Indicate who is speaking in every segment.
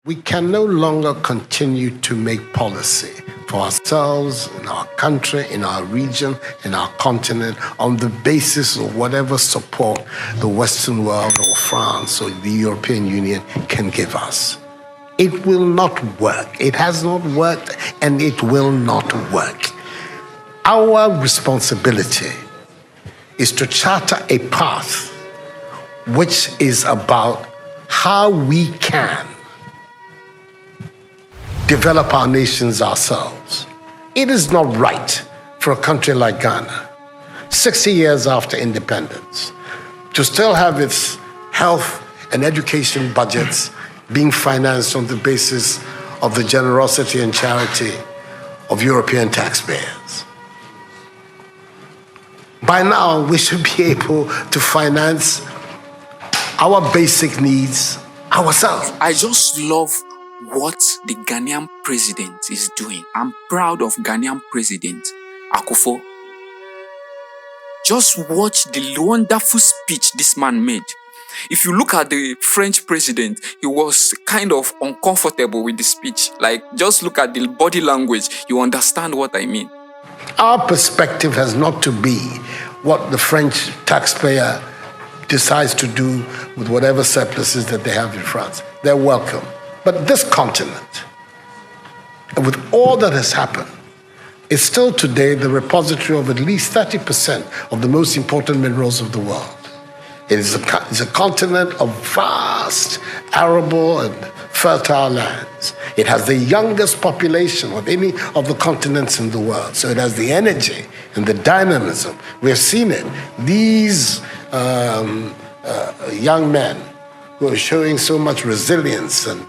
Speaker 1: We can no longer continue to make policy for ourselves, in our country, in our region, in our continent, on the basis of whatever support the Western world or France or the European Union can give us. It will not work. It has not worked, and it will not work. Our responsibility is to charter a path which is about how we can develop our nations ourselves. It is not right for a country like Ghana, 60 years after independence, to still have its health and education budgets being financed on the basis of the generosity and charity of European taxpayers. By now, we should be able to finance our basic needs ourselves.
Speaker 2: I just love what the Ghanaian president is doing. I'm proud of Ghanaian president Akufo. Just watch the wonderful speech this man made. If you look at the French president, he was kind of uncomfortable with the speech. Like, just look at the body language, you understand what I mean.
Speaker 1: Our perspective has not to be what the French taxpayer decides to do with whatever surpluses that they have in France. They're welcome. But this continent, with all that has happened, is still today the repository of at least 30% of the most important minerals of the world. It is a continent of vast, arable and fertile lands. It has the youngest population of any of the continents in the world. So it has the energy and the dynamism. We have seen it. These young men who are showing so much resilience and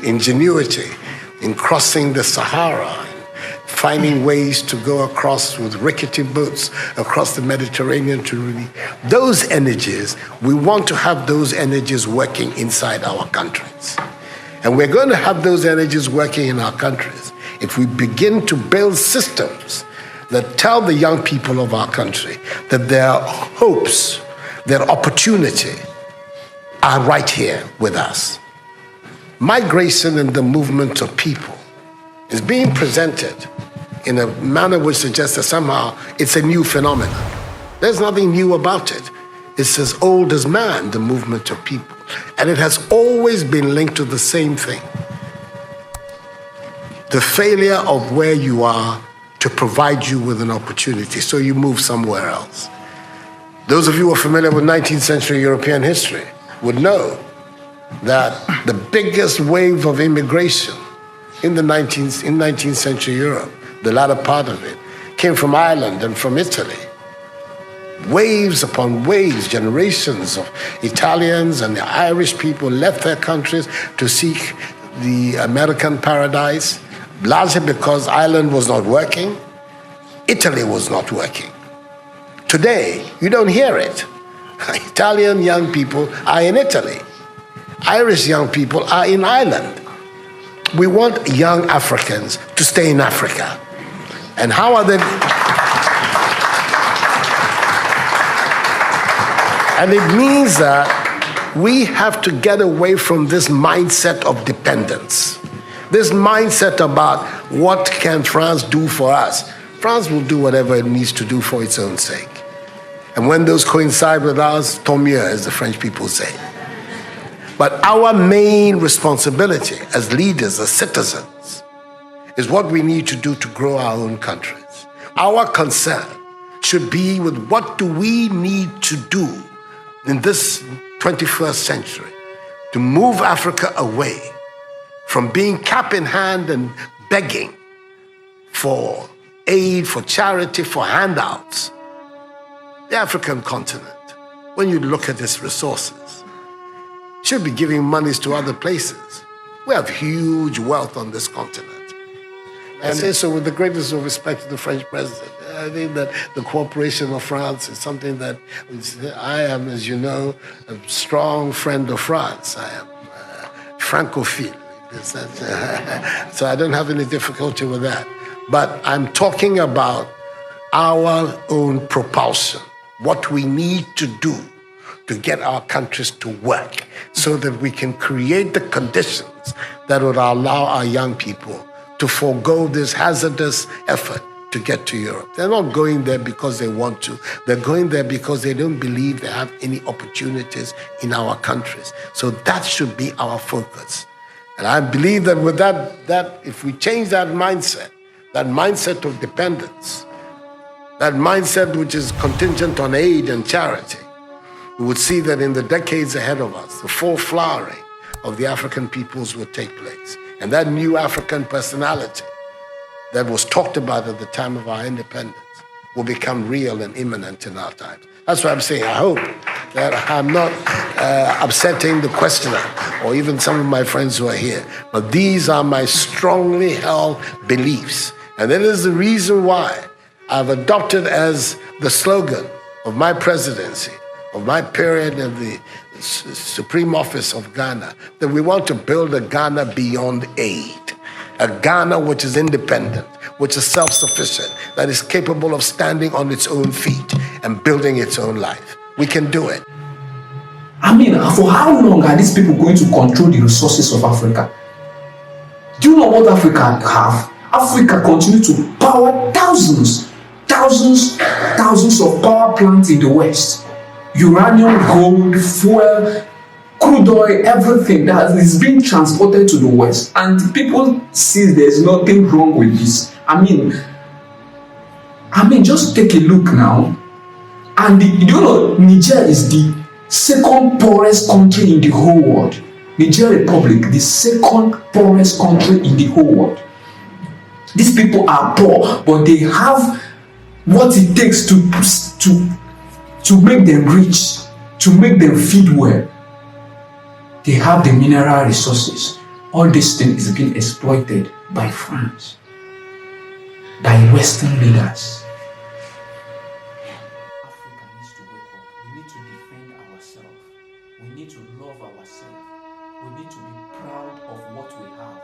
Speaker 1: ingenuity in crossing the Sahara, finding ways to go across with rickety boats across the Mediterranean to really, those energies, we want to have those energies working inside our countries. And we're going to have those energies working in our countries if we begin to build systems that tell the young people of our country that their hopes, their opportunity are right here with us. Migration and the movement of people is being presented in a manner which suggests that somehow it's a new phenomenon. There's nothing new about it. It's as old as man, the movement of people. And it has always been linked to the same thing. The failure of where you are to provide you with an opportunity, so you move somewhere else. Those of you who are familiar with 19th century European history would know that the biggest wave of immigration in 19th century Europe, the latter part of it, came from Ireland and from Italy. Waves upon waves, generations of Italians and the Irish people left their countries to seek the American paradise, largely because Ireland was not working, Italy was not working. Today, you don't hear it. Italian young people are in Italy. Irish young people are in Ireland. We want young Africans to stay in Africa. And how are they? And it means that we have to get away from this mindset of dependence. This mindset about what can France do for us. France will do whatever it needs to do for its own sake. And when those coincide with ours, tant mieux, as the French people say. But our main responsibility as leaders, as citizens, is what we need to do to grow our own countries. Our concern should be with what do we need to do in this 21st century to move Africa away from being cap in hand and begging for aid, for charity, for handouts. The African continent, when you look at its resources, should be giving monies to other places. We have huge wealth on this continent. And I say so with the greatest of respect to the French president. I think that the cooperation of France is something that I am, as you know, a strong friend of France. I am Francophile. So I don't have any difficulty with that. But I'm talking about our own propulsion, what we need to do to get our countries to work so that we can create the conditions that would allow our young people to forego this hazardous effort to get to Europe. They're not going there because they want to. They're going there because they don't believe they have any opportunities in our countries. So that should be our focus. And I believe that with that if we change that mindset of dependence, that mindset which is contingent on aid and charity, we would see that in the decades ahead of us, the full flowering of the African peoples would take place. And that new African personality that was talked about at the time of our independence will become real and imminent in our times. That's what I'm saying. I hope that I'm not upsetting the questioner or even some of my friends who are here. But these are my strongly held beliefs. And that is the reason why I've adopted as the slogan of my presidency, of my period of the Supreme Office of Ghana, that we want to build a Ghana beyond aid. A Ghana which is independent, which is self-sufficient, that is capable of standing on its own feet and building its own life. We can do it.
Speaker 3: I mean, for how long are these people going to control the resources of Africa? Do you know what Africa have? Africa continue to power thousands of power plants in the West. Uranium, gold, fuel, crude oil, everything that is being transported to the West, and people see there's nothing wrong with this. I mean, just take a look now. And you know, Niger is the second poorest country in the whole world. Niger Republic, the second poorest country in the whole world. These people are poor, but they have what it takes to make them rich, to make them feed well. They have the mineral resources. All this thing is being exploited by France, by Western leaders. Africa needs to wake up. We need to defend ourselves. We need to love ourselves. We need to be proud of what we have.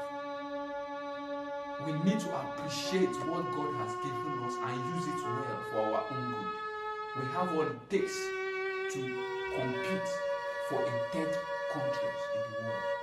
Speaker 3: We need to appreciate what God has given us and use it well for our own good. We have what it takes to compete for a third countries in the world.